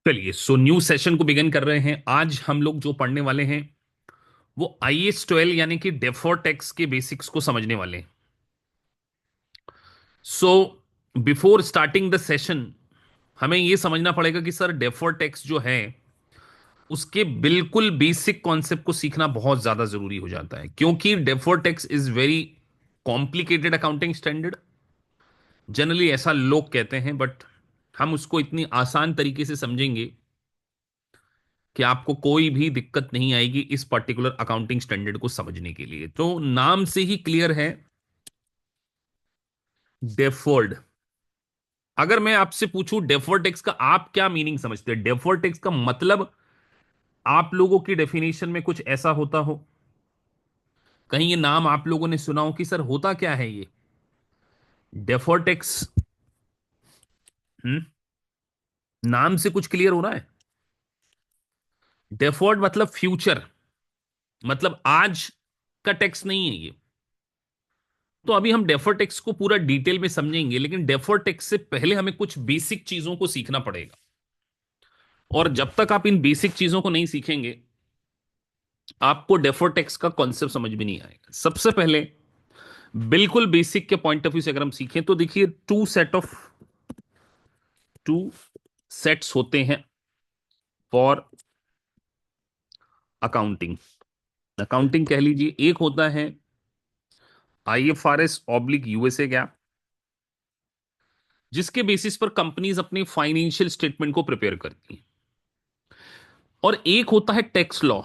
चलिए, so new session को begin कर रहे हैं। आज हम लोग जो पढ़ने वाले हैं वो IAS 12 यानी कि डेफर्ड टैक्स के बेसिक्स को समझने वाले हैं। So before starting the session हमें यह समझना पड़ेगा कि सर डेफर्ड टैक्स जो है उसके बिल्कुल बेसिक कॉन्सेप्ट को सीखना बहुत ज्यादा जरूरी हो जाता है, क्योंकि deferred tax is very complicated accounting standard. Generally ऐसा लोग कहते हैं, बट हम उसको इतनी आसान तरीके से समझेंगे कि आपको कोई भी दिक्कत नहीं आएगी इस पर्टिकुलर अकाउंटिंग स्टैंडर्ड को समझने के लिए। तो नाम से ही क्लियर है, डेफर्ड। अगर मैं आपसे पूछूं डेफर्ड टैक्स का आप क्या मीनिंग समझते हैं, डेफर्ड टैक्स का मतलब आप लोगों की डेफिनेशन में कुछ ऐसा होता हो, कहीं ये नाम आप लोगों ने सुना हो कि सर होता क्या है ये डेफर्ड टैक्स। हम्म नाम से कुछ क्लियर हो रहा है? डेफर्ड मतलब फ्यूचर, मतलब आज का टैक्स नहीं है ये। तो अभी हम डेफर टैक्स को पूरा डिटेल में समझेंगे, लेकिन डेफर टैक्स से पहले हमें कुछ बेसिक चीजों को सीखना पड़ेगा। और जब तक आप इन बेसिक चीजों को नहीं सीखेंगे आपको डेफर टैक्स का कॉन्सेप्ट समझ में नहीं आएगा। सबसे पहले बिल्कुल बेसिक के पॉइंट ऑफ व्यू से अगर हम सीखें तो देखिए, टू सेट्स होते हैं फॉर अकाउंटिंग। अकाउंटिंग कह लीजिए, एक होता है IFRS/USA गैप, जिसके बेसिस पर कंपनीज अपनी फाइनेंशियल स्टेटमेंट को प्रिपेयर करती हैं। और एक होता है टैक्स लॉ,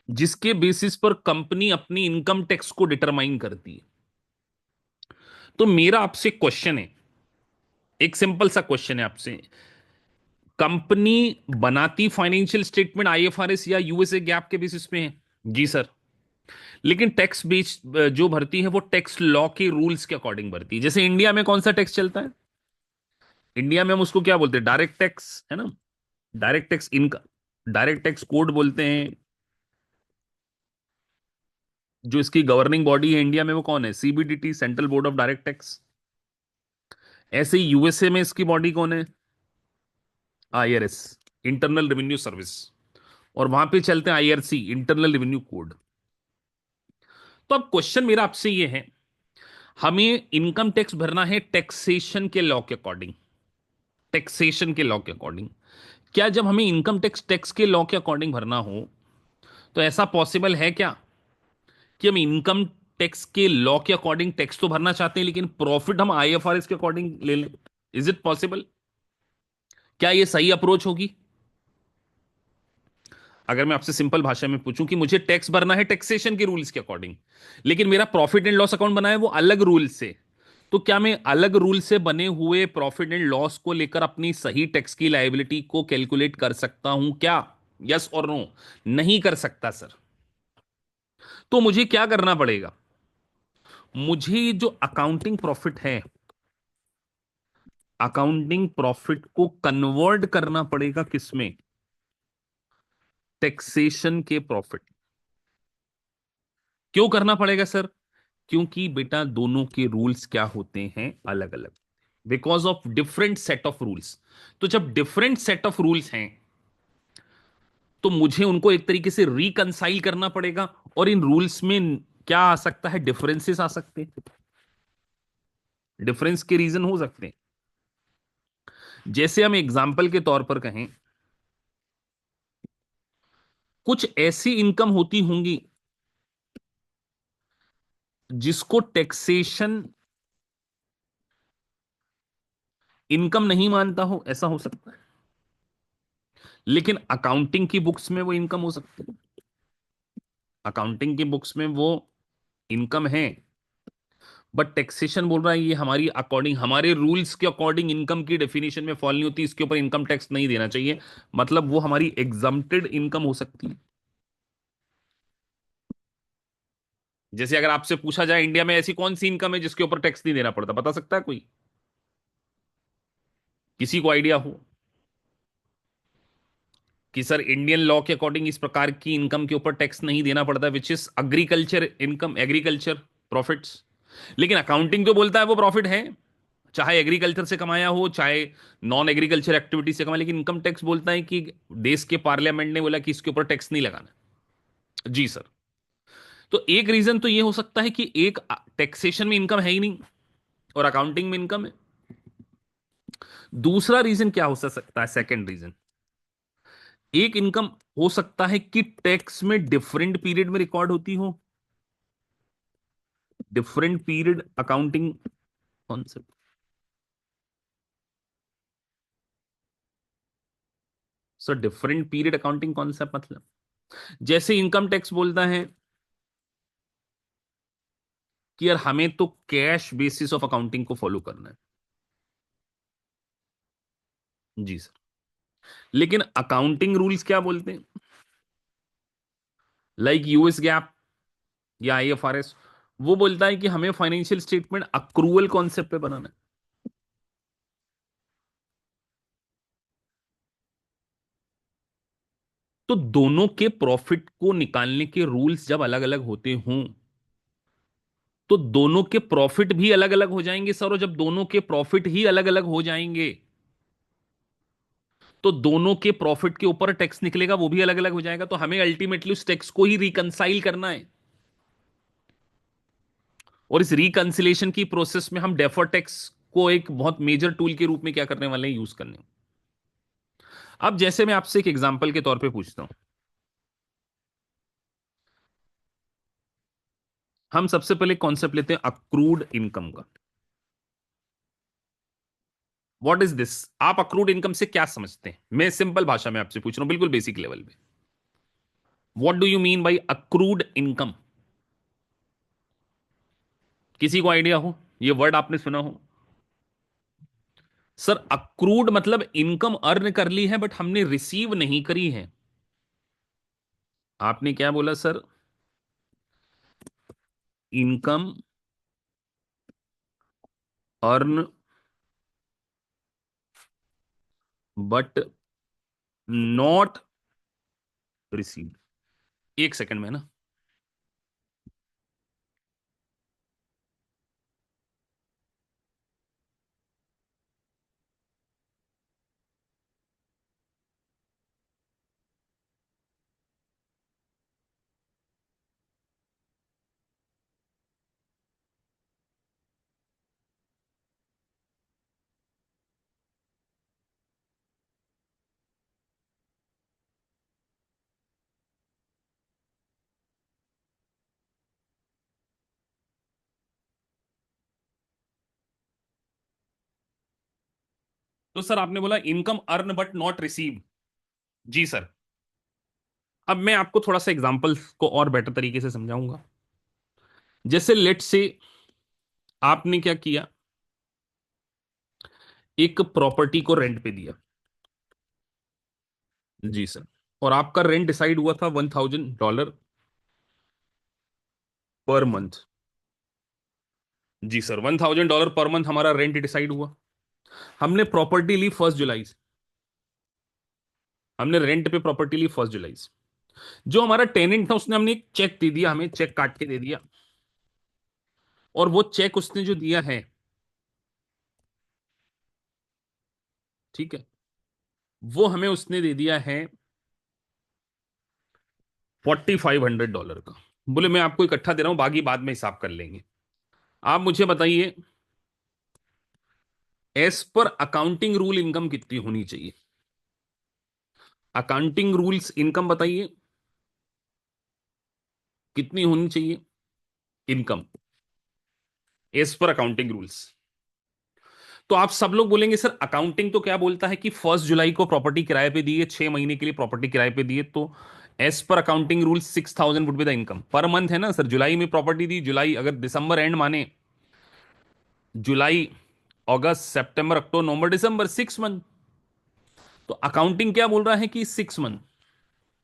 जिसके बेसिस पर कंपनी अपनी इनकम टैक्स को डिटरमाइन करती है। तो मेरा आपसे क्वेश्चन है, एक सिंपल सा क्वेश्चन है आपसे। कंपनी बनाती फाइनेंशियल स्टेटमेंट IFRS या यूएसए गैप के बेसिस पे है? जी सर। लेकिन टैक्स बेस जो भरती है वो टैक्स लॉ के रूल्स के अकॉर्डिंग भरती है। जैसे इंडिया में कौन सा टैक्स चलता है? इंडिया में हम उसको क्या बोलते हैं? डायरेक्ट टैक्स, है ना? Direct tax income, direct tax code बोलते हैं। जो इसकी गवर्निंग बॉडी है इंडिया में वो कौन है? CBDT, central board of direct tax. ऐसे ही यूएसए में इसकी बॉडी कौन है? IRS, internal revenue service. और वहां पे चलते हैं IRC, इंटरनल रेवेन्यू कोड। तो अब क्वेश्चन मेरा आपसे ये है, हमें इनकम टैक्स भरना है टैक्सेशन के लॉ के अकॉर्डिंग। टैक्सेशन के लॉ के अकॉर्डिंग क्या जब हमें इनकम टैक्स टैक्स के लॉ के अकॉर्डिंग भरना हो तो ऐसा पॉसिबल है क्या कि हम इनकम टैक्स के लॉ के अकॉर्डिंग टैक्स तो भरना चाहते हैं लेकिन प्रॉफिट हम IFRS के अकॉर्डिंग ले लें? Is it possible? क्या ये सही अप्रोच होगी? अगर मैं आपसे सिंपल भाषा में पूछूं कि मुझे टैक्स भरना है टैक्सेशन के रूल्स के अकॉर्डिंग, लेकिन मेरा प्रॉफिट एंड लॉस अकाउंट बना है वो अलग रूल से, तो क्या मैं अलग रूल से बने हुए प्रॉफिट एंड लॉस को लेकर अपनी सही टैक्स की लायबिलिटी को कैलकुलेट कर सकता हूं क्या? यस और नो? नहीं कर सकता सर। तो मुझे क्या करना पड़ेगा? मुझे जो अकाउंटिंग प्रॉफिट है, अकाउंटिंग प्रॉफिट को कन्वर्ट करना पड़ेगा किसमें? टैक्सेशन के प्रॉफिट। क्यों करना पड़ेगा सर? क्योंकि बेटा दोनों के रूल्स क्या होते हैं? अलग अलग। Because of different set of rules. तो जब डिफरेंट सेट ऑफ रूल्स हैं तो मुझे उनको एक तरीके से रिकंसाइल करना पड़ेगा। और इन रूल्स में क्या आ सकता है? डिफरेंसेस आ सकते हैं। डिफरेंस के रीजन हो सकते हैं। जैसे हम एग्जाम्पल के तौर पर कहें, कुछ ऐसी इनकम होती होंगी जिसको टैक्सेशन इनकम नहीं मानता हो, ऐसा हो सकता है। लेकिन अकाउंटिंग की बुक्स में वो इनकम हो सकती है। अकाउंटिंग की बुक्स में वो इनकम है, बट टैक्सेशन बोल रहा है ये हमारी अकॉर्डिंग, हमारे रूल्स के अकॉर्डिंग इनकम की डेफिनेशन में फॉल नहीं होती, इसके ऊपर इनकम टैक्स नहीं देना चाहिए। मतलब वो हमारी एग्जम्प्टेड इनकम हो सकती है। जैसे अगर आपसे पूछा जाए इंडिया में ऐसी कौन सी इनकम है जिसके ऊपर टैक्स नहीं देना पड़ता, बता सकता है कोई? किसी को आइडिया हो कि सर इंडियन लॉ के अकॉर्डिंग इस प्रकार की इनकम के ऊपर टैक्स नहीं देना पड़ता, which is agriculture income, agriculture profits. लेकिन अकाउंटिंग तो बोलता है वो प्रॉफिट है। चाहे एग्रीकल्चर से कमाया हो, चाहे नॉन एग्रीकल्चर एक्टिविटी से कमाया, लेकिन इनकम टैक्स बोलता है कि देश के पार्लियामेंट ने बोला कि इसके ऊपर टैक्स नहीं लगाना। जी सर। तो एक रीजन तो ये हो सकता है कि एक टैक्सेशन में इनकम है ही नहीं और अकाउंटिंग में इनकम है। दूसरा रीजन क्या हो सकता है, सेकंड रीजन, एक इनकम हो सकता है कि टैक्स में डिफरेंट पीरियड में रिकॉर्ड होती हो, different period accounting concept. Sir different period accounting concept मतलब जैसे इनकम टैक्स बोलता है कि यार हमें तो कैश बेसिस ऑफ अकाउंटिंग को फॉलो करना है। जी सर। लेकिन अकाउंटिंग रूल्स क्या बोलते हैं, लाइक यूएस गैप या आईएफआरएस, वो बोलता है कि हमें फाइनेंशियल स्टेटमेंट अक्रूवल कॉन्सेप्ट पे बनाना है। तो दोनों के प्रॉफिट को निकालने के रूल्स जब अलग अलग होते हों तो दोनों के प्रॉफिट भी अलग अलग हो जाएंगे सर, और जब दोनों के प्रॉफिट ही अलग अलग हो जाएंगे तो दोनों के प्रॉफिट के ऊपर टैक्स निकलेगा, वो भी अलग अलग हो जाएगा। तो हमें अल्टीमेटली उस टैक्स को ही रिकंसाइल करना है, और इस रिकंसिलेशन की प्रोसेस में हम डेफर टैक्स को एक बहुत मेजर टूल के रूप में क्या करने वाले हैं, यूज करने। अब जैसे मैं आपसे एक एग्जांपल के तौर पे पूछता हूं, हम सबसे पहले कॉन्सेप्ट लेते हैं अक्रूड इनकम का। व्हाट इज दिस, आप अक्रूड इनकम से क्या समझते हैं? मैं सिंपल भाषा में आपसे पूछ रहा हूं, बिल्कुल बेसिक लेवल पे। What do you mean by accrued income? किसी को आइडिया हो, ये वर्ड आपने सुना हो? सर अक्रूड मतलब इनकम अर्न कर ली है बट हमने रिसीव नहीं करी है। आपने क्या बोला sir? Income earn but not receive. एक सेकंड में ना। तो सर आपने बोला income earn but not receive. जी सर। अब मैं आपको थोड़ा सा एग्जांपल को और बेटर तरीके से समझाऊंगा। जैसे लेट से आपने क्या किया, एक प्रॉपर्टी को रेंट पे दिया। जी सर। और आपका रेंट डिसाइड हुआ था $1,000 पर मंथ। जी सर, $1,000 पर मंथ हमारा रेंट डिसाइड हुआ। हमने प्रॉपर्टी ली 1 जुलाई से, हमने रेंट पे प्रॉपर्टी ली 1 जुलाई से। जो हमारा टेनेंट था उसने हमने एक चेक दे दिया, हमें चेक काट के दे दिया। और वो चेक उसने जो दिया है, ठीक है, वो हमें उसने दे दिया है $4,500 का। बोले मैं आपको इकट्ठा दे रहा हूं, बाकी बाद में हिसाब कर लेंगे। आप मुझे बताइए, as per accounting rule income कितनी होनी चाहिए? अकाउंटिंग रूल्स इनकम बताइए कितनी होनी चाहिए income, as per accounting rules. तो आप सब लोग बोलेंगे सर अकाउंटिंग तो क्या बोलता है कि 1 जुलाई को प्रॉपर्टी किराए पे दी है, 6 महीने के लिए प्रॉपर्टी किराए पे दी है, तो as per accounting rule 6,000 would be the income per month, है ना सर? जुलाई में प्रॉपर्टी दी, जुलाई अगर दिसंबर एंड माने, जुलाई अगस्त सितंबर अक्टूबर नवंबर दिसंबर, 6 मंथ। तो अकाउंटिंग क्या बोल रहा है कि 6 मंथ।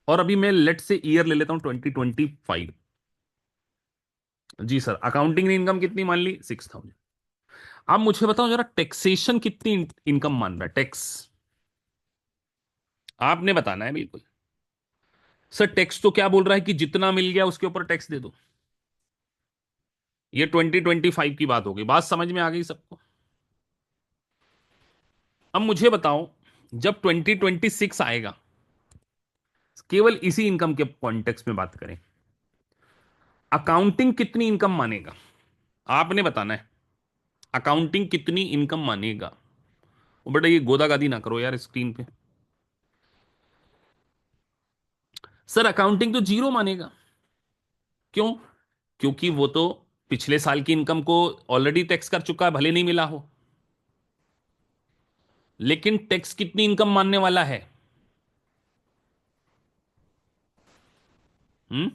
और अभी मैं लेट से ईयर ले लेता हूं 2025। जी सर, अकाउंटिंग ने इनकम कितनी मान ली? 6,000। आप मुझे बताओ जरा, टैक्सेशन कितनी इनकम मान रहा है? टैक्स आपने बताना है बिल्कुल। सर टैक्स तो क्या बोल रहा है कि जितना मिल गया उसके ऊपर टैक्स दे दो। ये 2025 की बात हो गई, बात समझ में आ गई सबको? अब मुझे बताओ, जब 2026 आएगा, केवल इसी इनकम के कॉन्टेक्स्ट में बात करें, अकाउंटिंग कितनी इनकम मानेगा? आपने बताना है, अकाउंटिंग कितनी इनकम मानेगा। वो बेटा ये गोदागादी ना करो यार स्क्रीन पे। सर अकाउंटिंग तो जीरो मानेगा। क्यों? क्योंकि वो तो पिछले साल की इनकम को ऑलरेडी टैक्स कर चुका है, भले नहीं मिला हो। लेकिन टैक्स कितनी इनकम मानने वाला है? हम्म।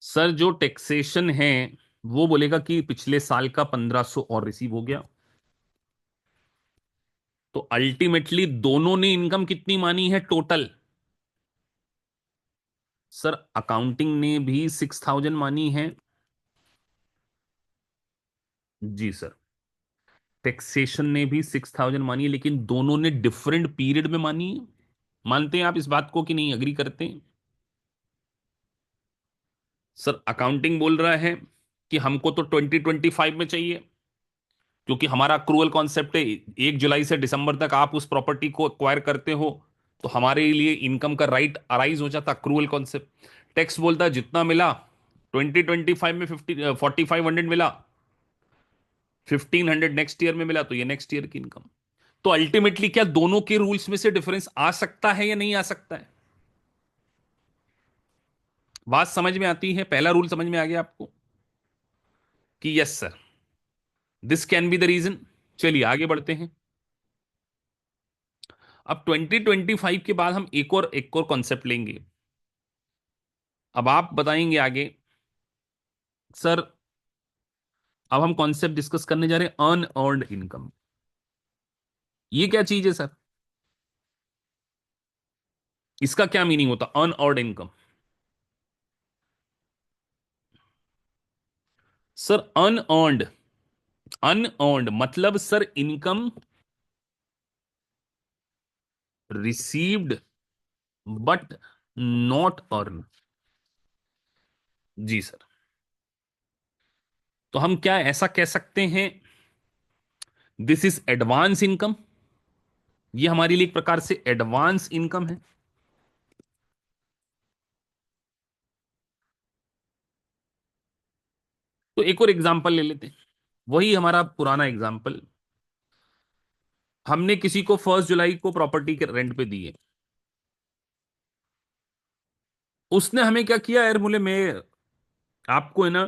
सर जो टैक्सेशन है वो बोलेगा कि पिछले साल का 1500 और रिसीव हो गया। तो अल्टीमेटली दोनों ने इनकम कितनी मानी है टोटल? सर अकाउंटिंग ने भी 6000 मानी है। जी सर। टैक्सेशन ने भी 6000 मानी है, लेकिन दोनों ने डिफरेंट पीरियड में मानी है। मानते हैं आप इस बात को कि नहीं, अग्री करते हैं? सर अकाउंटिंग बोल रहा है कि हमको तो 2025 में चाहिए, क्योंकि हमारा अक्रूवल कॉन्सेप्ट है 1 जुलाई से दिसंबर तक आप उस प्रॉपर्टी को एक्वायर करते हो, तो हमारे लिए इनकम का राइट अराइज हो जाता अक्रूवल कॉन्सेप्ट। टैक्स बोलता है जितना मिला 2025 में 4500 मिला, 1500 नेक्स्ट ईयर में मिला, तो ये नेक्स्ट ईयर की इनकम। तो अल्टीमेटली क्या दोनों के रूल्स में से डिफरेंस आ सकता है या नहीं आ सकता है? बात समझ में आती है? पहला रूल समझ में आ गया आपको कि yes sir, this can be the reason. चलिए आगे बढ़ते हैं। अब 2025 के बाद हम एक और कॉन्सेप्ट लेंगे। अब आप बताएंगे आगे। सर अब हम कॉन्सेप्ट डिस्कस करने जा रहे हैं अनअर्न्ड इनकम। ये क्या चीज है सर? इसका क्या मीनिंग होता unearned income? Sir unearned, unearned मतलब sir income received but not earn. जी सर। तो हम क्या ऐसा कह सकते हैं, दिस इज एडवांस इनकम? ये हमारे लिए एक प्रकार से एडवांस इनकम है। तो एक और एग्जांपल ले लेते हैं, वही हमारा पुराना एग्जांपल। हमने किसी को 1 जुलाई को प्रॉपर्टी के रेंट पे दी है। उसने हमें क्या किया यार, बोले मैं आपको है ना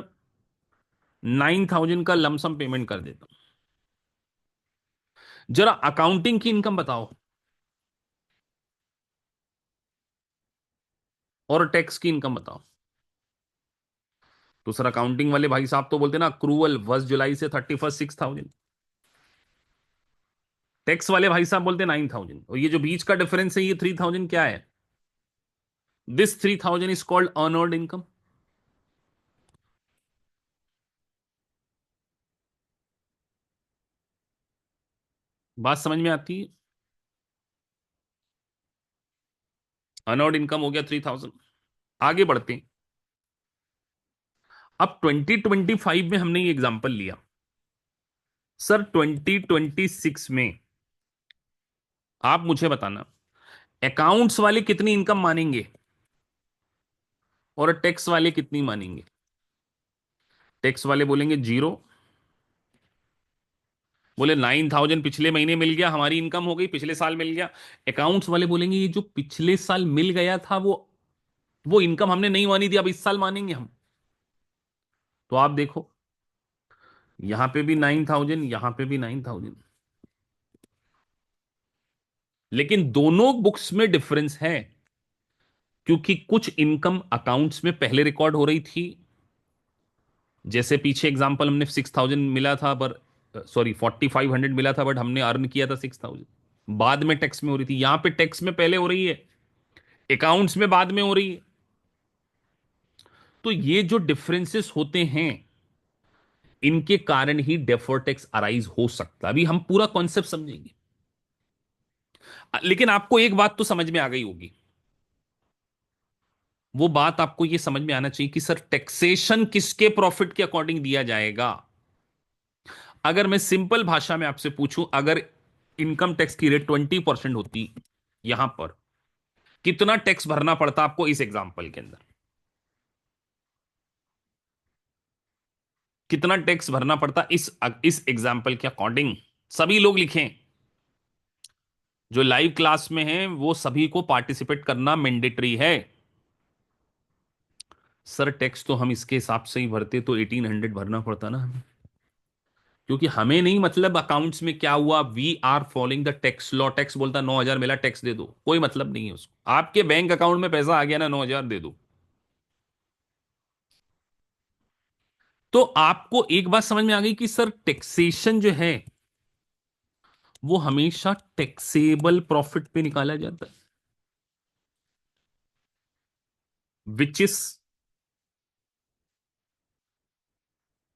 9000 का लमसम पेमेंट कर देता हूं। जरा अकाउंटिंग की इनकम बताओ और टैक्स की इनकम बताओ। तो सर अकाउंटिंग वाले भाई साहब तो बोलते ना अक्रूवल 1 जुलाई से 31 6000। टैक्स वाले भाई साहब बोलते 9000। और ये जो बीच का डिफरेंस है ये 3000 क्या है? This 3000 is called unearned income. बात समझ में आती है? अनअर्न्ड इनकम हो गया 3000। आगे बढ़ते हैं। अब 2025 में हमने ये एग्जांपल लिया। सर 2026 में आप मुझे बताना, अकाउंट्स वाले कितनी इनकम मानेंगे और टैक्स वाले कितनी मानेंगे? टैक्स वाले बोलेंगे जीरो। बोले 9000 पिछले महीने मिल गया, हमारी इनकम हो गई, पिछले साल मिल गया। अकाउंट्स वाले बोलेंगे ये जो पिछले साल मिल गया था वो इनकम हमने नहीं मानी थी, अब इस साल मानेंगे हम। तो आप देखो, यहां पे भी 9000, यहां पे भी 9000। लेकिन दोनों बुक्स में डिफरेंस है, क्योंकि कुछ इनकम अकाउंट्स में पहले रिकॉर्ड हो रही थी। जैसे पीछे एग्जांपल हमने 6000 मिला था, पर सॉरी 4500 मिला था, बट हमने अर्न किया था 6000। बाद में टैक्स में हो रही थी, यहां पे टैक्स में पहले हो रही है, अकाउंट्स में बाद में हो रही है। तो ये जो डिफरेंसेस होते हैं, इनके कारण ही डेफर्ड टैक्स अराइज हो सकता है। अभी हम पूरा कॉन्सेप्ट समझेंगे। लेकिन आपको एक बात तो समझ में आ गई होगी। वो बात आपको ये समझ में आना चाहिए कि सर टैक्सेशन किसके प्रॉफिट के अकॉर्डिंग दिया जाएगा? अगर मैं सिंपल भाषा में आपसे पूछूं, अगर इनकम टैक्स की रेट 20% होती, यहां पर कितना टैक्स भरना पड़ता आपको इस एग्जाम्पल के अंदर? कितना टैक्स भरना पड़ता इस एग्जाम्पल के अकॉर्डिंग? सभी लोग लिखें, जो लाइव क्लास में हैं वो सभी को पार्टिसिपेट करना मैंडेटरी है। सर टैक्स तो हम इसके हिसाब से ही भरते तो 1800 भरना पड़ता ना हमें, क्योंकि हमें नहीं मतलब अकाउंट्स में क्या हुआ, we are following the tax law. Tax बोलता 9,000 मिला, टैक्स दे दो, कोई मतलब नहीं है उसको। आपके बैंक अकाउंट में पैसा आ गया ना, 9,000 दे दो। तो आपको एक बात समझ में आ गई कि सर टैक्सेशन जो है वो हमेशा टैक्सेबल प्रॉफिट पे निकाला जाता है, which is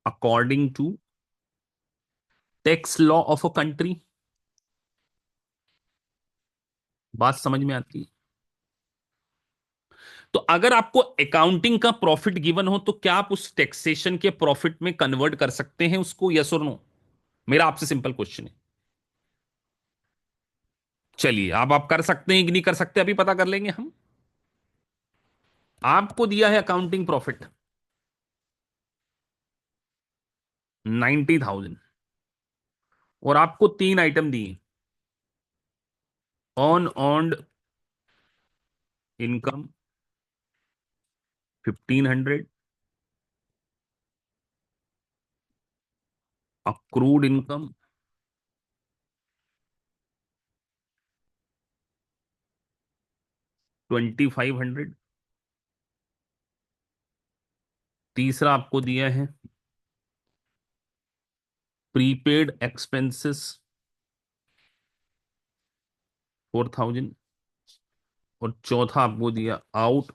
according to tax law of a country. बात समझ में आती है? तो अगर आपको अकाउंटिंग का प्रॉफिट गिवन हो तो क्या आप उस टैक्सेशन के प्रॉफिट में कन्वर्ट कर सकते हैं उसको, यस और नो? मेरा आपसे सिंपल क्वेश्चन है। चलिए, अब आप कर सकते हैं कि नहीं कर सकते अभी पता कर लेंगे हम। आपको दिया है अकाउंटिंग प्रॉफिट 90,000, और आपको तीन आइटम दिए, on owned income 1,500, accrued income 2,500, तीसरा आपको दिया है प्रीपेड एक्सपेंसेस 4,000, और चौथा आपको दिया आउट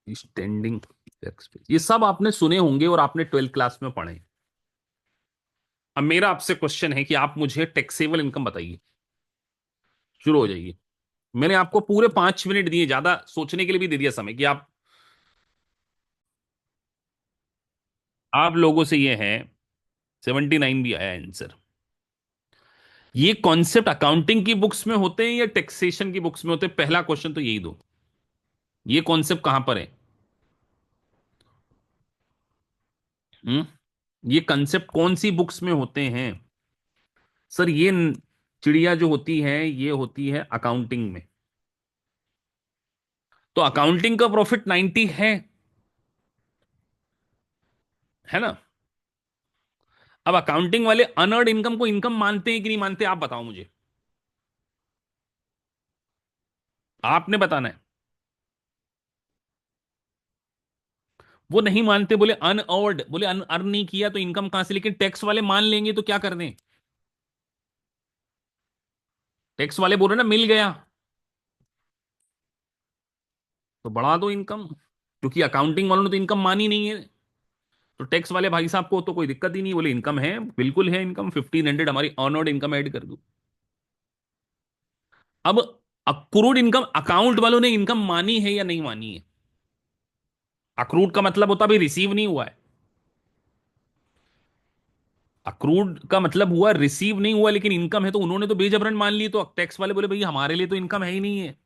स्टैंडिंग एक्सपेंस। ये सब आपने सुने होंगे और आपने 12th क्लास में पढ़े। अब मेरा आपसे क्वेश्चन है कि आप मुझे टैक्सेबल इनकम बताइए। शुरू हो जाइए। मैंने आपको पूरे 5 मिनट दिए, ज्यादा सोचने के लिए भी दे दिया समय कि आप लोगों से ये है 79 भी आया आंसर। ये कॉन्सेप्ट अकाउंटिंग की बुक्स में होते हैं या टैक्सेशन की बुक्स में होते हैं? पहला क्वेश्चन तो यही दो, ये कॉन्सेप्ट कहां पर है? हम्म ये कॉन्सेप्ट कौन सी बुक्स में होते हैं? सर ये चिड़िया जो होती है ये होती है अकाउंटिंग में। तो अकाउंटिंग का प्रॉफिट 90 है ना? अब अकाउंटिंग वाले अनअर्ड इनकम को इनकम मानते हैं कि नहीं मानते, आप बताओ मुझे। आपने बताना है। वो नहीं मानते, बोले अनअर्ड, बोले अर्न नहीं किया तो इनकम कहां से? लेकिन टैक्स वाले मान लेंगे तो क्या कर दें? टैक्स वाले बोल रहे ना मिल गया तो बढ़ा दो इनकम, क्योंकि अकाउंटिंग वालों ने तो इनकम मानी नहीं है। तो टैक्स वाले भाई साहब को तो कोई दिक्कत ही नहीं, बोले इनकम है, बिल्कुल है इनकम, 1,500 हमारी अर्नड इनकम ऐड कर दो। अब अक्रूड इनकम अकाउंट वालों ने इनकम मानी है या नहीं मानी है? अक्रूड का मतलब होता है भाई रिसीव नहीं हुआ है। अक्रूड का मतलब हुआ रिसीव नहीं हुआ, लेकिन इनकम है तो उन्होंने तो बेजबरन मान ली। तो टैक्स वाले बोले भाई हमारे लिए तो इनकम है ही नहीं है।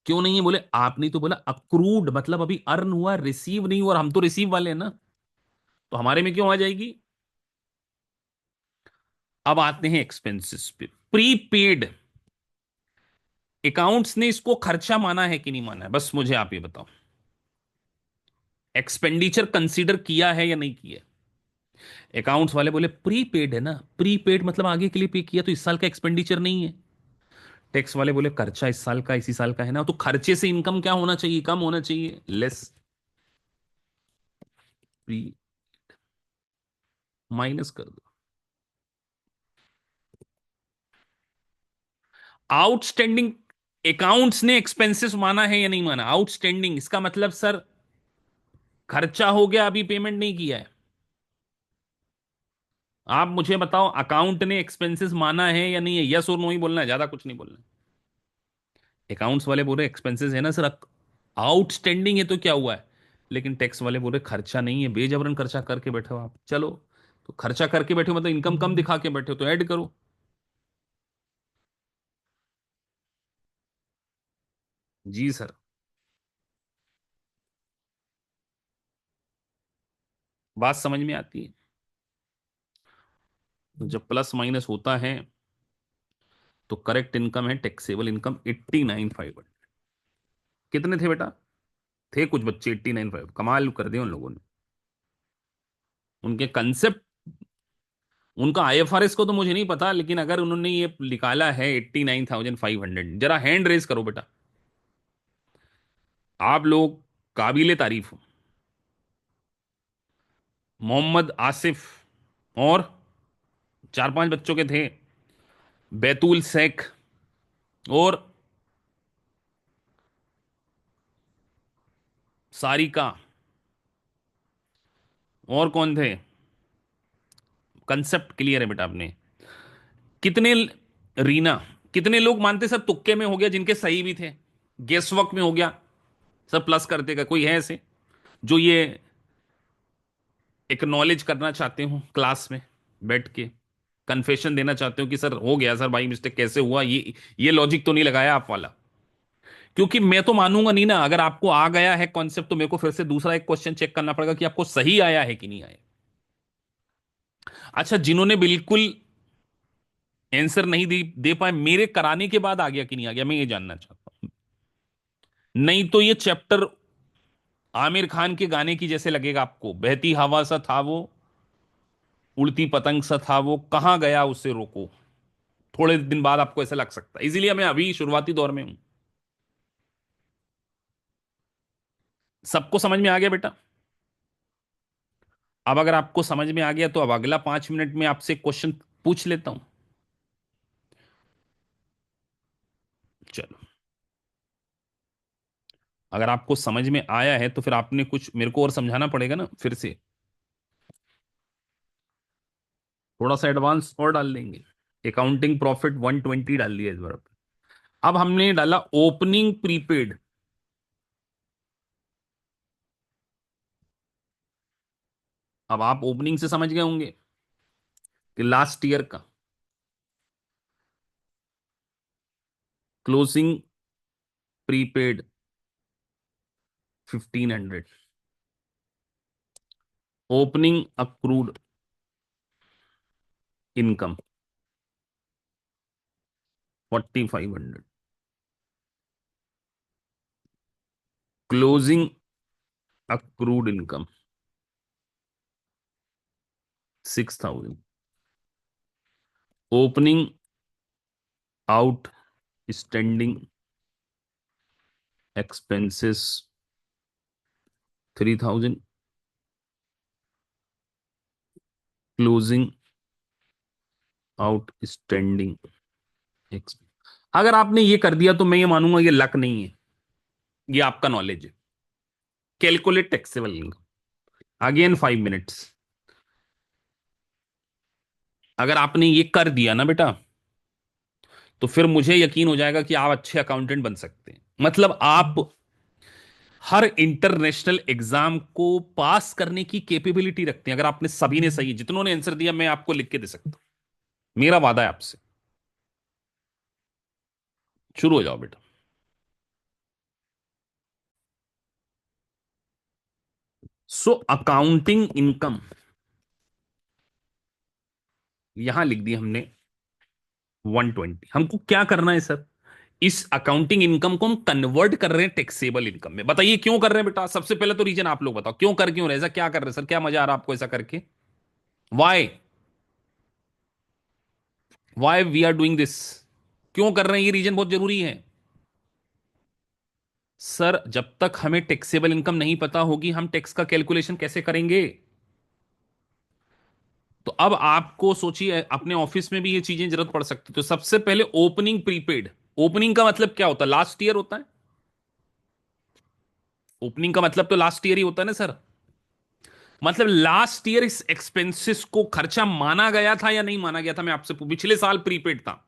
क्यों नहीं है? बोले आपने तो बोला अक्रूड मतलब अभी अर्न हुआ, रिसीव नहीं हुआ, और हम तो रिसीव वाले हैं ना, तो हमारे में क्यों आ जाएगी? अब आते हैं एक्सपेंसेस पे। प्रीपेड अकाउंट्स ने इसको खर्चा माना है कि नहीं माना है, बस मुझे आप ये बताओ। एक्सपेंडिचर कंसीडर किया है या नहीं किया? अकाउंट्स वाले बोले प्रीपेड है ना, प्रीपेड मतलब आगे के लिए पे किया, तो इस साल का एक्सपेंडिचर नहीं है। टैक्स वाले बोले खर्चा इस साल का इसी साल का है ना, तो खर्चे से इनकम क्या होना चाहिए? कम होना चाहिए, लेस। प्री माइनस कर दो। आउटस्टैंडिंग अकाउंट्स ने एक्सपेंसेस माना है या नहीं माना? आउटस्टैंडिंग इसका मतलब सर खर्चा हो गया, अभी पेमेंट नहीं किया है। आप मुझे बताओ अकाउंट ने एक्सपेंसेस माना है या नहीं है? यस और नो ही बोलना है, ज्यादा कुछ नहीं बोलना है। अकाउंट्स वाले बोल रहे एक्सपेंसेस है ना सर, आउटस्टैंडिंग है तो क्या हुआ है? लेकिन टैक्स वाले बोल रहे खर्चा नहीं है, बेजबरन खर्चा करके बैठे हो आप। चलो, तो खर्चा करके बैठे हो मतलब इनकम कम दिखा के बैठे हो, तो ऐड करो। जी सर। बात समझ में आती है। तो जब प्लस माइनस होता है तो करेक्ट इनकम है टैक्सेबल इनकम 89,500। कितने थे बेटा? थे कुछ बच्चे 89,500, कमाल कर दिया उन लोगों ने। उनके कंसेप्ट, उनका आईएफआरएस को तो मुझे नहीं पता, लेकिन अगर उन्होंने ये निकाला है 89,500, जरा हैंड रेज करो बेटा। आप लोग काबिले तारीफ हो। मोहम्मद आसिफ और चार पांच बच्चों के थे, बैतूल शेख और सारिका, और कौन थे? कंसेप्ट क्लियर है बेटा आपने? कितने, रीना, कितने लोग मानते सर तुक्के में हो गया जिनके सही भी थे, गेस वर्क में हो गया? सर प्लस कर देगा कोई है ऐसे जो ये एक्नॉलेज करना चाहते हो क्लास में बैठ के, कन्फेशन देना चाहते हो कि सर हो गया सर, भाई मिस्टेक कैसे हुआ, ये लॉजिक तो नहीं लगाया आप वाला? क्योंकि मैं तो मानूंगा नहीं ना, अगर आपको आ गया है कॉन्सेप्ट तो मेरे को फिर से दूसरा एक क्वेश्चन चेक करना पड़ेगा कि आपको सही आया है कि नहीं आया। अच्छा, जिन्होंने बिल्कुल आंसर नहीं दे पाए, मेरे कराने के बाद आ गया कि नहीं आ गया, मैं ये जानना चाहता हूं। नहीं तो ये चैप्टर आमिर खान के गाने की जैसे लगेगा आपको, बहती हवा सा था वो, उड़ती पतंग सा था वो, कहां गया उसे रोको। थोड़े दिन बाद आपको ऐसा लग सकता है, इसीलिए मैं अभी शुरुआती दौर में हूं। सबको समझ में आ गया बेटा? अब अगर आपको समझ में आ गया तो अब अगला 5 मिनट में आपसे क्वेश्चन पूछ लेता हूं। चलो, अगर आपको समझ में आया है तो फिर आपने कुछ मेरे को और समझाना पड़ेगा ना फिर से, थोड़ा सा एडवांस और डाल देंगे। अकाउंटिंग प्रॉफिट 120 डाल दिया इस बार। अब हमने डाला ओपनिंग प्रीपेड। अब आप ओपनिंग से समझ गए होंगे कि लास्ट ईयर का, closing prepaid 1,500, opening accrued income 4,500, closing accrued income 6,000, opening out standing expenses 3,000, closing out standing expense. अगर आपने ये कर दिया तो मैं ये मानूंगा ये लक नहीं है, ये आपका नॉलेज है। Calculate taxable income again 5 minutes. अगर आपने ये कर दिया ना बेटा, तो फिर मुझे यकीन हो जाएगा कि आप अच्छे अकाउंटेंट बन सकते हैं। मतलब आप हर इंटरनेशनल एग्जाम को पास करने की कैपेबिलिटी रखते हैं। अगर आपने सभी ने सही, जितनों ने आंसर दिया मैं आपको लिख के दे सकता हूं, मेरा वादा है आपसे। शुरू हो जाओ बेटा। सो अकाउंटिंग इनकम यहां लिख दी हमने 120। हमको क्या करना है सर? इस अकाउंटिंग इनकम को हम कन्वर्ट कर रहे हैं टैक्सेबल इनकम में। बताइए क्यों कर रहे हैं बेटा? सबसे पहले तो रीजन आप लोग बताओ, क्यों कर क्यों रहे, ऐसा क्या कर रहे हैं सर, क्या मजा आ रहा है आपको ऐसा करके? Why, why we are doing this? क्यों कर रहे हैं, ये रीजन बहुत जरूरी है। सर जब तक हमें टैक्सेबल इनकम नहीं पता होगी हम टैक्स का कैलकुलेशन कैसे करेंगे? तो अब आपको सोचिए अपने ऑफिस में भी ये चीजें जरूरत पड़ सकती है। तो सबसे पहले ओपनिंग प्रीपेड, ओपनिंग का मतलब क्या होता है? लास्ट ईयर होता है। ओपनिंग का मतलब तो लास्ट ईयर ही होता है ना सर। मतलब लास्ट ईयर इस एक्सपेंसेस को खर्चा माना गया था या नहीं माना गया था? मैं आपसे पिछले साल प्रीपेड था,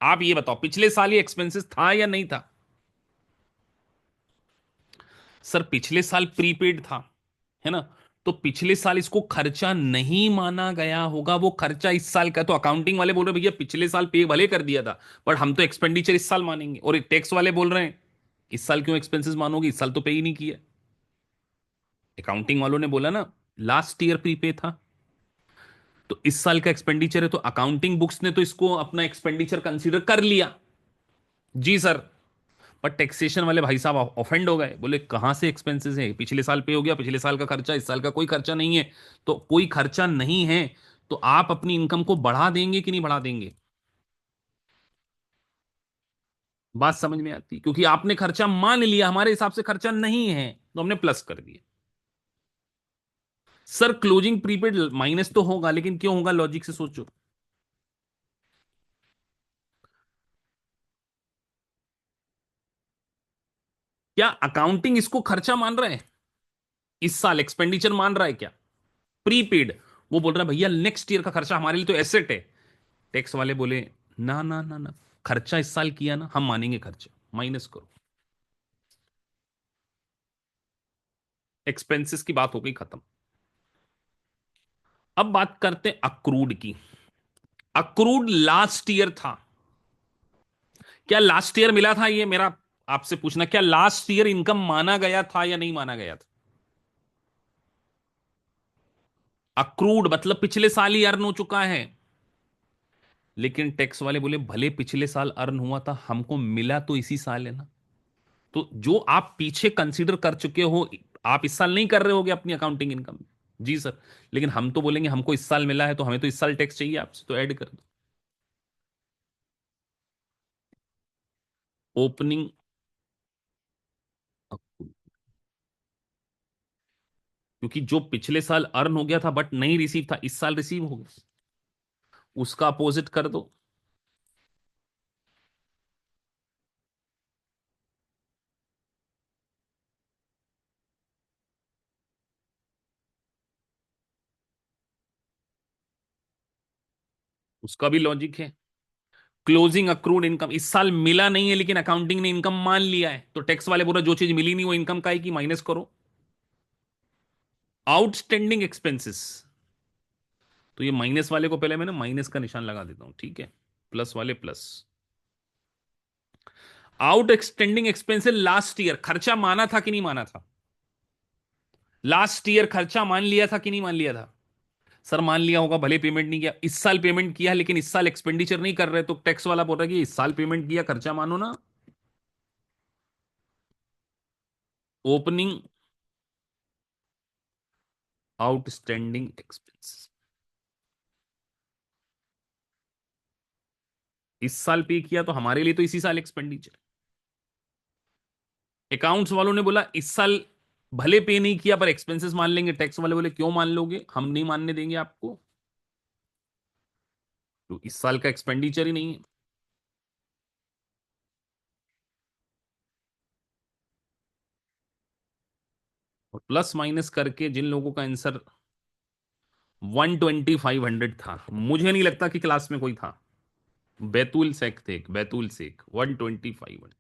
आप ये बताओ पिछले साल ये एक्सपेंसेस था या नहीं था? सर पिछले साल प्रीपेड था, है ना, तो पिछले साल इसको खर्चा नहीं माना गया होगा, वो खर्चा इस साल का, तो अकाउंटिंग वाले बोल रहे हैं भैया पिछले साल पे भले कर दिया था, बट हम तो एक्सपेंडिचर इस साल मानेंगे, और टैक्स वाले बोल रहे हैं इस साल क्यों एक्सपेंसेस मानोगे, इस साल तो पे ही नहीं किया। अकाउंटिंग वालों ने बोला ना लास्ट ईयर प्रीपे था, तो इस साल का एक्सपेंडिचर है, तो अकाउंटिंग बुक्स ने तो इसको अपना एक्सपेंडिचर कंसीडर कर लिया। जी सर। पर टैक्सेशन वाले भाई साहब ऑफेंड हो गए, बोले कहां से एक्सपेंसेस है, पिछले साल पे हो गया, पिछले साल का खर्चा, इस साल का कोई खर्चा नहीं है। तो कोई खर्चा नहीं है तो आप अपनी इनकम को बढ़ा देंगे कि नहीं बढ़ा देंगे। बात समझ में आती, क्योंकि आपने खर्चा मान लिया, हमारे हिसाब से खर्चा नहीं है तो हमने प्लस कर दिया। सर क्लोजिंग प्रीपेड माइनस तो होगा, लेकिन क्यों होगा, लॉजिक से सोचो। क्या अकाउंटिंग इसको खर्चा मान रहा है, इस साल एक्सपेंडिचर मान रहा है क्या, प्रीपेड। वो बोल रहा है भैया नेक्स्ट ईयर का खर्चा हमारे लिए तो एसेट है। टैक्स वाले बोले ना ना ना ना, खर्चा इस साल किया ना, हम मानेंगे खर्चा, माइनस करो। एक्सपेंसेस की बात हो गई खत्म। अब बात करते हैं अक्रूड की। अक्रूड लास्ट ईयर था, क्या लास्ट ईयर मिला था, ये मेरा आपसे पूछना, क्या लास्ट ईयर इनकम माना गया था या नहीं माना गया था। अक्रूड मतलब पिछले साल ही अर्न हो चुका है, लेकिन टैक्स वाले बोले भले पिछले साल अर्न हुआ था, हमको मिला तो इसी साल है ना। तो जो आप पीछे कंसीडर कर चुके हो, आप इस साल नहीं कर रहे होगे अपनी अकाउंटिंग इनकम। जी सर। लेकिन हम तो बोलेंगे हमको इस साल मिला है तो हमें तो इस साल टैक्स चाहिए आपसे, तो ऐड कर दो। ओपनिंग, क्योंकि जो पिछले साल अर्न हो गया था बट नहीं रिसीव था, इस साल रिसीव हो गया, उसका अपोजिट कर दो। उसका भी लॉजिक है। क्लोजिंग अक्रूड इनकम इस साल मिला नहीं है, लेकिन अकाउंटिंग ने इनकम मान लिया है, तो टैक्स वाले बोला जो चीज मिली नहीं वो इनकम का है कि माइनस करो। आउटस्टैंडिंग एक्सपेंसेस, तो ये माइनस वाले को पहले मैं ना माइनस का निशान लगा देता हूं, ठीक है, प्लस वाले plus. Out extending expenses last year खर्चा माना था कि नहीं माना था, लास्ट ईयर खर्चा मान लिया था कि नहीं मान लिया था। सर मान लिया होगा, भले पेमेंट नहीं किया, इस साल पेमेंट किया लेकिन इस साल एक्सपेंडिचर नहीं कर रहे, तो टैक्स वाला बोल रहा है कि इस साल पेमेंट किया, खर्चा मानो ना। ओपनिंग आउटस्टैंडिंग एक्सपेंसेस, इस साल पे किया तो हमारे लिए तो इसी साल एक्सपेंडिचर। अकाउंट्स वालों ने बोला इस साल भले पे नहीं किया पर एक्सपेंसेस मान लेंगे, टैक्स वाले बोले क्यों मान लोगे, हम नहीं मानने देंगे आपको, तो इस साल का एक्सपेंडिचर ही नहीं है। और प्लस माइनस करके जिन लोगों का आंसर 12500 था, मुझे नहीं लगता कि क्लास में कोई था। बैतूल शेख थे, बैतूल शेख 125।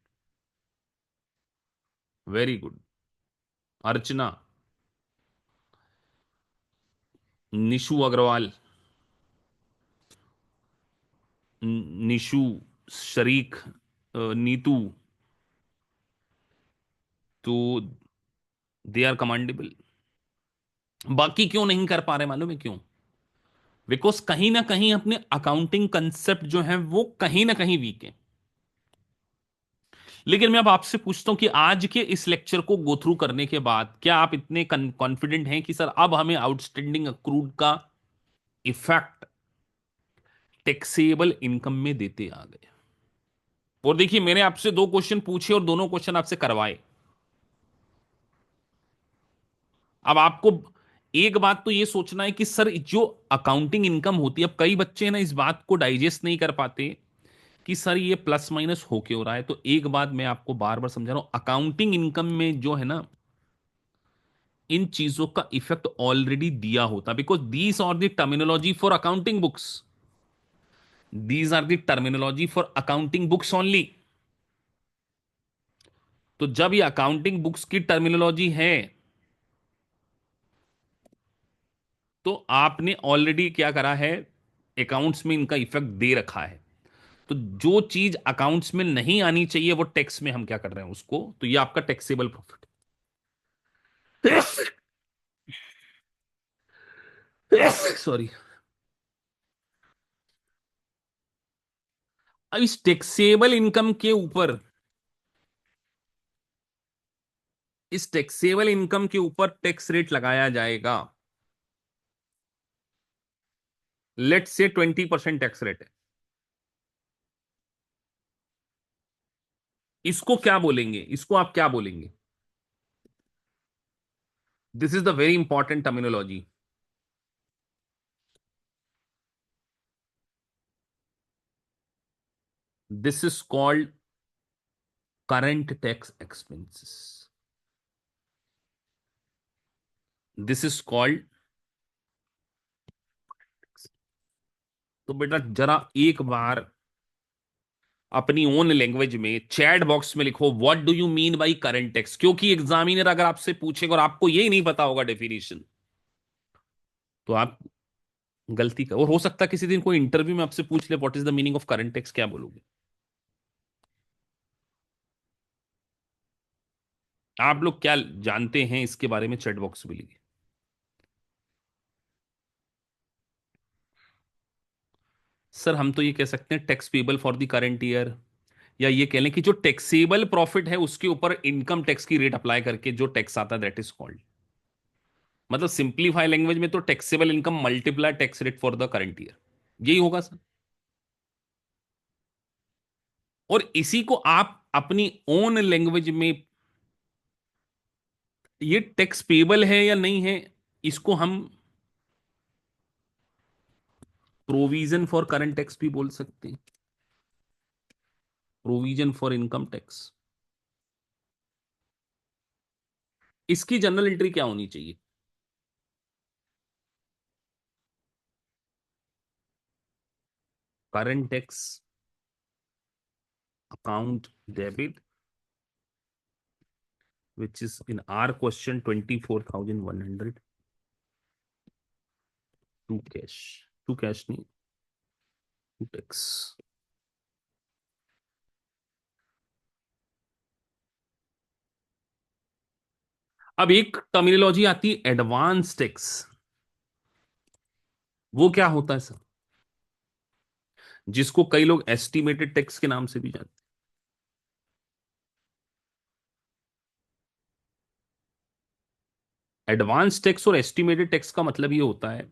Very good. अर्चना, निशु अग्रवाल, निशु, शरीक, नीतू, तो दे आर कमांडेबल। बाकी क्यों नहीं कर पा रहे मालूम है क्यों, बिकॉज कहीं ना कहीं अपने अकाउंटिंग कंसेप्ट जो है वो कहीं ना कहीं वीक है। लेकिन मैं अब आपसे पूछता हूं कि आज के इस लेक्चर को गो थ्रू करने के बाद क्या आप इतने कॉन्फिडेंट हैं कि सर अब हमें आउटस्टैंडिंग अक्रूड का इफेक्ट टैक्सेबल इनकम में देते आ गए। और देखिए मैंने आपसे दो क्वेश्चन पूछे और दोनों क्वेश्चन आपसे करवाए। अब आपको एक बात तो ये सोचना है कि सर जो अकाउंटिंग इनकम होती है, अब कई बच्चे ना इस बात को डाइजेस्ट नहीं कर पाते कि सर ये प्लस माइनस हो क्यों रहा है। तो एक बात मैं आपको बार बार समझा रहा हूं, अकाउंटिंग इनकम में जो है ना, इन चीजों का इफेक्ट ऑलरेडी दिया होता, because these are the terminology for accounting books, these are the terminology for accounting books only. तो जब ये अकाउंटिंग बुक्स की टर्मिनोलॉजी है, तो आपने ऑलरेडी क्या करा है, अकाउंट्स में इनका इफेक्ट दे रखा है। तो जो चीज अकाउंट्स में नहीं आनी चाहिए वो टैक्स में हम क्या कर रहे हैं उसको, तो ये आपका टैक्सेबल प्रॉफिट है। सॉरी। अब इस टैक्सेबल इनकम के ऊपर, इस टैक्सेबल इनकम के ऊपर टैक्स रेट लगाया जाएगा। लेट से 20% टैक्स रेट है। इसको क्या बोलेंगे, इसको आप क्या बोलेंगे? This is the very important terminology. This is called current tax expenses. This is called, तो बेटा जरा एक बार अपनी ओन लैंग्वेज में चैट बॉक्स में लिखो, what do you mean by current tax, क्योंकि एग्जामिनर अगर आपसे पूछेगा और आपको यही नहीं पता होगा डेफिनेशन, तो आप गलती कर, और हो सकता है किसी दिन कोई इंटरव्यू में आपसे पूछ ले what is the meaning of current tax, क्या बोलोगे? आप लोग क्या जानते हैं इसके बारे में, चैट बॉक्स में लिखिए। सर हम तो ये कह सकते हैं tax payable for the current year, या ये कह लें कि जो टैक्सेबल प्रॉफिट है उसके ऊपर इनकम टैक्स की रेट अप्लाई करके जो टैक्स आता है दैट इज कॉल्ड, मतलब सिंप्लीफाई लैंग्वेज में तो taxable income multiply tax rate for the current year, यही होगा सर। और इसी को आप अपनी ओन लैंग्वेज में, ये टैक्स पेबल है या नहीं है, इसको हम प्रोविजन फॉर करंट टैक्स भी बोल सकते हैं, प्रोविजन फॉर इनकम टैक्स। इसकी जनरल एंट्री क्या होनी चाहिए? Current tax account debit, which is in our question 24,100 to cash, to cash नहीं, टू टैक्स। अब एक टर्मिनोलॉजी आती है एडवांस टैक्स, वो क्या होता है सर? जिसको कई लोग एस्टिमेटेड टैक्स के नाम से भी जानते हैं। एडवांस टैक्स और एस्टिमेटेड टैक्स का मतलब ये होता है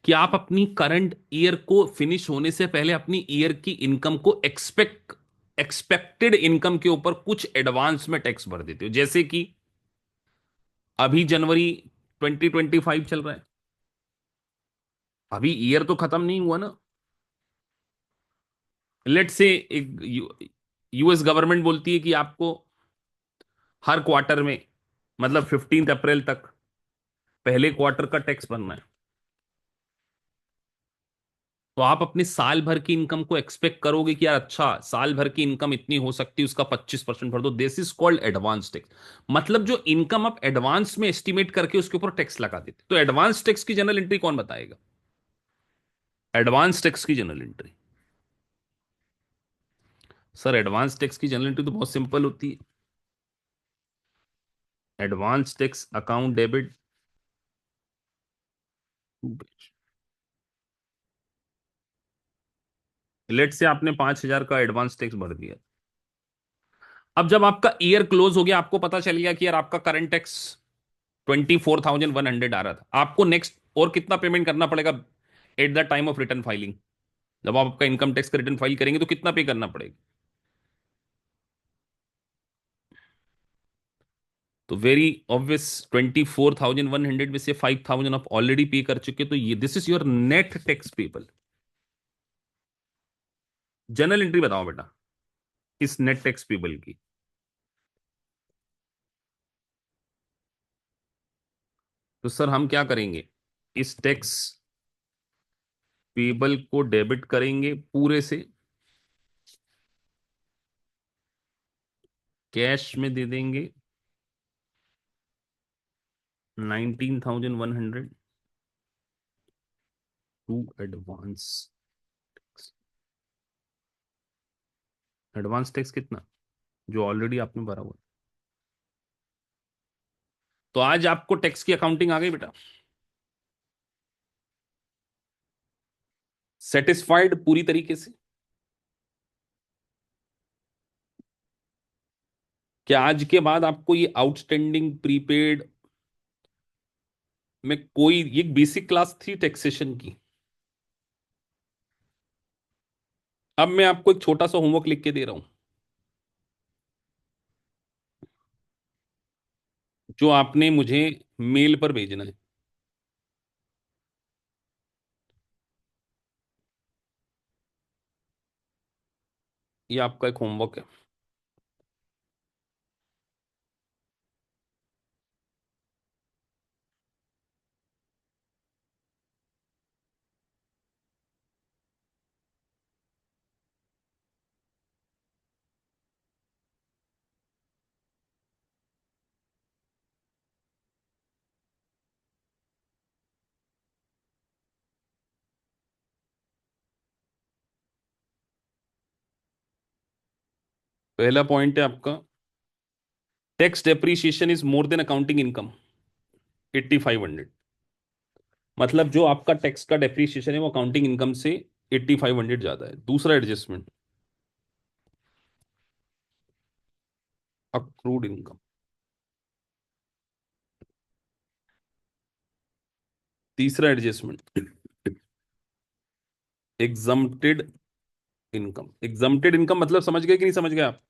कि आप अपनी करंट ईयर को फिनिश होने से पहले अपनी ईयर की इनकम को एक्सपेक्टेड इनकम के ऊपर कुछ एडवांस में टैक्स भर देते हो। जैसे कि अभी जनवरी 2025 चल रहा है, अभी ईयर तो खत्म नहीं हुआ ना। लेट से एक यूएस गवर्नमेंट बोलती है कि आपको हर क्वार्टर में, मतलब 15 अप्रैल तक पहले क्वार्टर का टैक्स भरना है। तो आप अपने साल भर की इनकम को एक्सपेक्ट करोगे कि यार अच्छा साल भर की इनकम इतनी हो सकती है, उसका 25% भर दो, this is called advance tax. मतलब जो इनकम आप एडवांस में एस्टिमेट करके उसके ऊपर टैक्स लगा देते, तो एडवांस टैक्स की जनरल एंट्री कौन बताएगा? एडवांस टैक्स की general entry, sir advance tax की जनरल एंट्री तो बहुत सिंपल होती है। Advance tax account debit, let say आपने 5,000 का एडवांस टैक्स भर दिया। अब जब आपका ईयर क्लोज हो गया, आपको पता चल गया कि यार आपका करंट टैक्स 24,100 आ रहा था, आपको नेक्स्ट और कितना पेमेंट करना पड़ेगा at the time of return filing? जब आप आपका इनकम टैक्स का रिटर्न फाइल करेंगे तो कितना पे करना पड़ेगा? तो वेरी ऑब्वियस, 24,100 में से 5,000 आप ऑलरेडी पे कर चुके, तो ये this is your net tax payable. General entry बताओ बेटा इस नेट टैक्स पेबल की। तो सर हम क्या करेंगे, इस टैक्स पेबल को डेबिट करेंगे पूरे से, कैश में दे देंगे 19,100 टू एडवांस। एडवांस टैक्स कितना, जो ऑलरेडी आपने भरा हुआ है। तो आज आपको टैक्स की अकाउंटिंग आ गई बेटा। सेटिस्फाइड पूरी तरीके से। क्या आज के बाद आपको ये आउटस्टैंडिंग प्रीपेड में कोई, ये बेसिक क्लास थी टैक्सेशन की। अब मैं आपको एक छोटा सा होमवर्क लिख के दे रहा हूं, जो आपने मुझे मेल पर भेजना है। ये आपका एक होमवर्क है। पहला पॉइंट है आपका, tax depreciation is more than accounting income 8500। मतलब जो आपका टैक्स का डेप्रीशिएशन है वो अकाउंटिंग इनकम से 8500 ज्यादा है। दूसरा एडजस्टमेंट, अक्रूड इनकम। तीसरा adjustment, exempted income. Exempted income मतलब समझ गए कि नहीं समझ गए आप?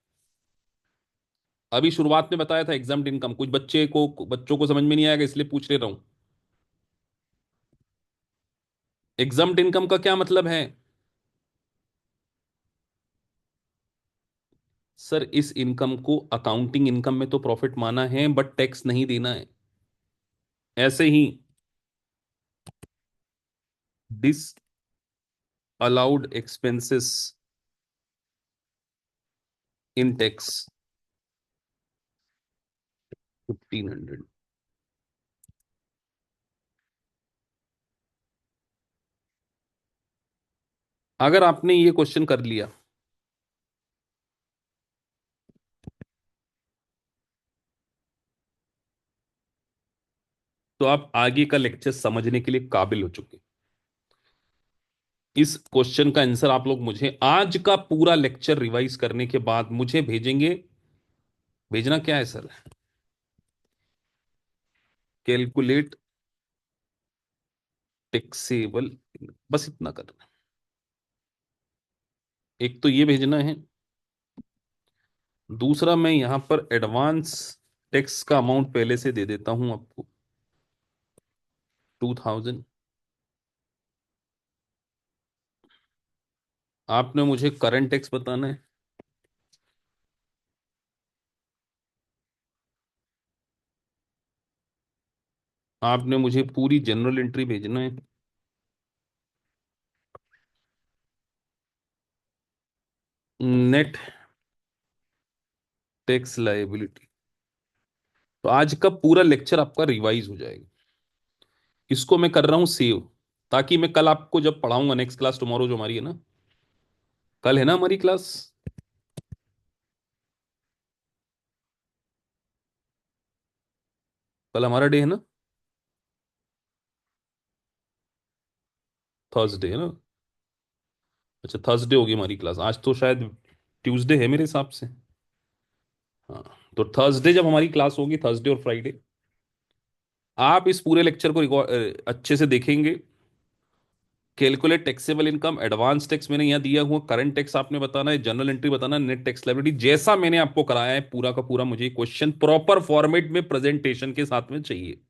अभी शुरुआत में बताया था एग्जम्प्ट इनकम, कुछ बच्चों को समझ में नहीं आएगा इसलिए पूछ ले रहा हूं। एग्जम्प्ट इनकम का क्या मतलब है? सर इस इनकम को अकाउंटिंग इनकम में तो प्रॉफिट माना है बट टैक्स नहीं देना है। ऐसे ही disallowed expenses in tax 1500। अगर आपने ये क्वेश्चन कर लिया तो आप आगे का लेक्चर समझने के लिए काबिल हो चुके। इस क्वेश्चन का आंसर आप लोग मुझे आज का पूरा लेक्चर रिवाइज करने के बाद मुझे भेजेंगे। भेजना क्या है सर? कैलकुलेट टैक्सेबल, बस इतना करना है। एक तो ये भेजना है, दूसरा मैं यहां पर एडवांस टैक्स का अमाउंट पहले से दे देता हूं आपको, 2000। आपने मुझे करंट टैक्स बताना है। आपने मुझे पूरी जनरल एंट्री भेजना है। Net tax liability. तो आज का पूरा लेक्चर आपका रिवाइज हो जाएगा। इसको मैं कर रहा हूं सेव, ताकि मैं कल आपको जब पढ़ाऊंगा नेक्स्ट क्लास टुमारो जो हमारी है ना, कल है ना हमारी क्लास, कल हमारा डे है ना, थर्सडे है ना। अच्छा थर्सडे होगी हमारी क्लास, आज तो शायद ट्यूसडे है मेरे हिसाब से। हाँ, तो थर्सडे जब हमारी क्लास होगी, थर्सडे और फ्राइडे, आप इस पूरे लेक्चर को अच्छे से देखेंगे। Calculate taxable income, advance tax मैंने यहां दिया हुआ, करंट टैक्स आपने बताना है, जनरल एंट्री बताना है, नेट टैक्स लायबिलिटी जैसा मैंने आपको कराया है पूरा का पूरा। मुझे क्वेश्चन प्रॉपर फॉर्मेट में प्रेजेंटेशन के साथ में चाहिए।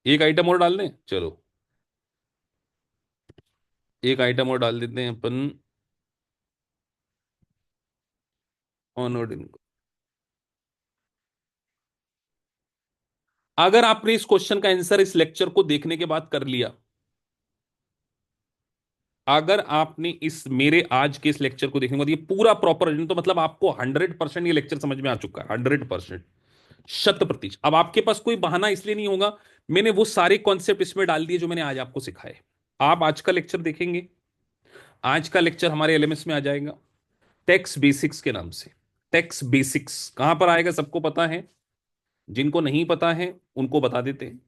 एक आइटम और डाल दें, चलो एक आइटम और डाल देते हैं अपन, ऑनवर्ड इनकम। अगर आपने इस क्वेश्चन का आंसर इस लेक्चर को देखने के बाद कर लिया अगर आपने इस मेरे आज के इस लेक्चर को देखने के बाद ये पूरा प्रॉपर, तो मतलब आपको 100% ये लेक्चर समझ में आ चुका है, 100%, 100%। अब आपके पास कोई बहाना इसलिए नहीं होगा, मैंने वो सारे कॉन्सेप्ट इसमें डाल दिए जो मैंने आज आपको सिखाए। आप आज का लेक्चर देखेंगे, आज का लेक्चर हमारे एलएमएस में आ जाएगा टैक्स बेसिक्स के नाम से। टैक्स बेसिक्स कहां पर आएगा सबको पता है, जिनको नहीं पता है उनको बता देते हैं।